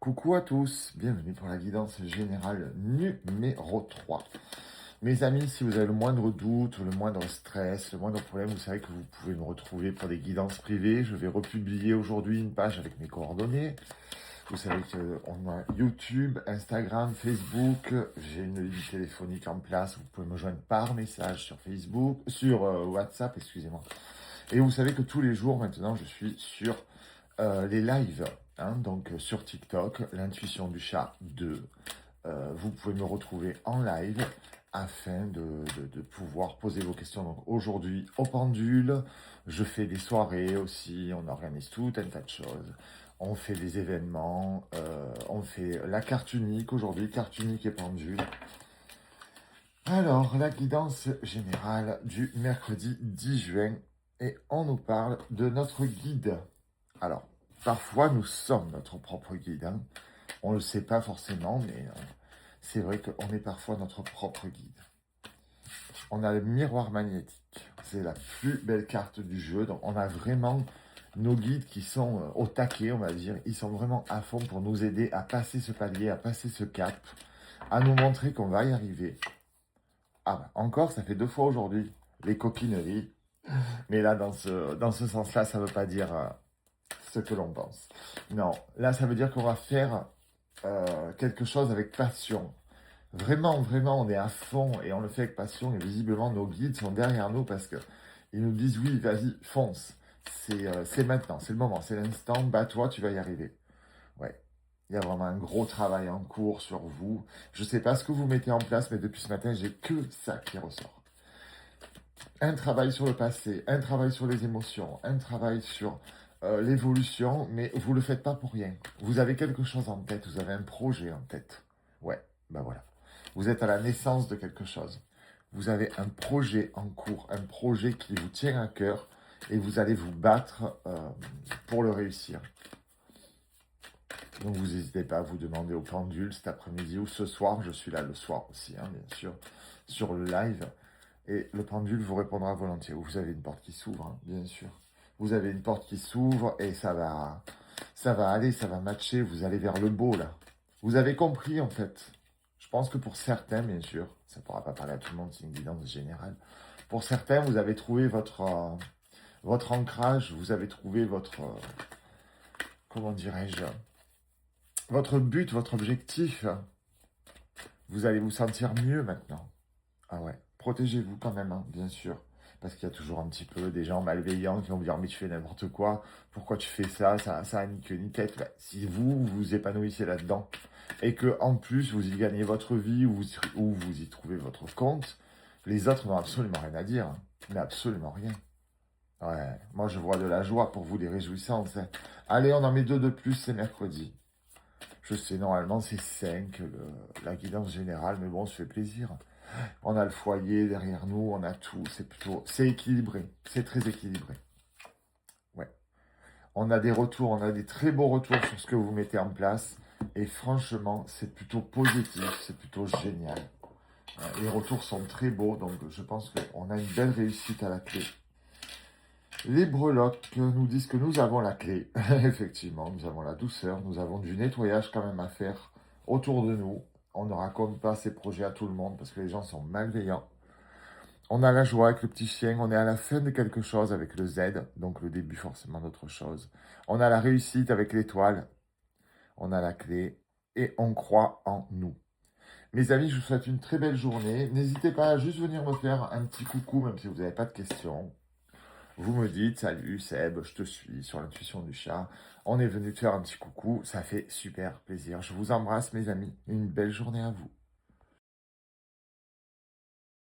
Coucou à tous, bienvenue pour la guidance générale numéro 3. Mes amis, si vous avez le moindre doute, le moindre stress, le moindre problème, vous savez que vous pouvez me retrouver pour des guidances privées. Je vais republier aujourd'hui une page avec mes coordonnées. Vous savez qu'on a YouTube, Instagram, Facebook. J'ai une ligne téléphonique en place. Vous pouvez me joindre par message sur Facebook, sur WhatsApp, excusez-moi. Et vous savez que tous les jours maintenant, je suis sur les lives. Donc sur TikTok, l'intuition du chat 2. Vous pouvez me retrouver en live afin de pouvoir poser vos questions. Donc aujourd'hui au pendule, je fais des soirées aussi, on organise tout un tas de choses. On fait des événements, on fait la carte unique aujourd'hui, carte unique et pendule. Alors, la guidance générale du mercredi 10 juin et on nous parle de notre guide. Alors, parfois nous sommes notre propre guide. On ne le sait pas forcément, mais c'est vrai qu'on est parfois notre propre guide. On a le miroir magnétique. C'est la plus belle carte du jeu. Donc, on a vraiment nos guides qui sont au taquet, on va dire. Ils sont vraiment à fond pour nous aider à passer ce palier, à passer ce cap, à nous montrer qu'on va y arriver. Ah, bah, encore, ça fait 2 fois aujourd'hui, les coquineries. Mais là, dans ce sens-là, ça ne veut pas dire ce que l'on pense. Non, là, ça veut dire qu'on va faire quelque chose avec passion. Vraiment, vraiment, on est à fond et on le fait avec passion. Et visiblement, nos guides sont derrière nous parce que ils nous disent oui, vas-y, fonce. C'est maintenant, c'est le moment, c'est l'instant. Bats-toi, tu vas y arriver. Ouais. Il y a vraiment un gros travail en cours sur vous. Je ne sais pas ce que vous mettez en place, mais depuis ce matin, j'ai que ça qui ressort. Un travail sur le passé, un travail sur les émotions, un travail sur l'évolution, mais vous ne le faites pas pour rien. Vous avez quelque chose en tête, vous avez un projet en tête. Ouais, ben voilà. Vous êtes à la naissance de quelque chose. Vous avez un projet en cours, un projet qui vous tient à cœur et vous allez vous battre pour le réussir. Donc vous n'hésitez pas à vous demander au pendule cet après-midi ou ce soir, je suis là le soir aussi, bien sûr, sur le live. Et le pendule vous répondra volontiers. Vous avez une porte qui s'ouvre, bien sûr. Vous avez une porte qui s'ouvre et ça va aller, ça va matcher. Vous allez vers le beau, là. Vous avez compris, en fait. Je pense que pour certains, bien sûr, ça ne pourra pas parler à tout le monde, c'est une guidance générale. Pour certains, vous avez trouvé votre ancrage, vous avez trouvé votre, comment dirais-je, votre but, votre objectif. Vous allez vous sentir mieux maintenant. Ah ouais, protégez-vous quand même, bien sûr. Parce qu'il y a toujours un petit peu des gens malveillants qui vont vous dire mais tu fais n'importe quoi, pourquoi tu fais ça, ça a ni queue ni tête. Bah, si vous vous épanouissez là-dedans et que en plus vous y gagnez votre vie ou vous y trouvez votre compte, les autres n'ont absolument rien à dire. Mais absolument rien. Ouais, moi je vois de la joie pour vous, des réjouissances. Allez, on en met 2 de plus, c'est mercredi. Je sais, normalement c'est 5, la guidance générale, mais bon, ça fait plaisir. On a le foyer derrière nous, on a tout. C'est équilibré. C'est très équilibré. Ouais. On a des retours, on a des très beaux retours sur ce que vous mettez en place. Et franchement, c'est plutôt positif, c'est plutôt génial. Les retours sont très beaux, donc je pense qu'on a une belle réussite à la clé. Les breloques nous disent que nous avons la clé. Effectivement, nous avons la douceur, nous avons du nettoyage quand même à faire autour de nous. On ne raconte pas ces projets à tout le monde parce que les gens sont malveillants. On a la joie avec le petit chien, on est à la fin de quelque chose avec le Z, donc le début forcément d'autre chose. On a la réussite avec l'étoile, on a la clé et on croit en nous. Mes amis, je vous souhaite une très belle journée. N'hésitez pas à juste venir me faire un petit coucou, même si vous n'avez pas de questions. Vous me dites, salut Seb, je te suis sur l'intuition du chat. On est venu te faire un petit coucou, ça fait super plaisir. Je vous embrasse mes amis, une belle journée à vous.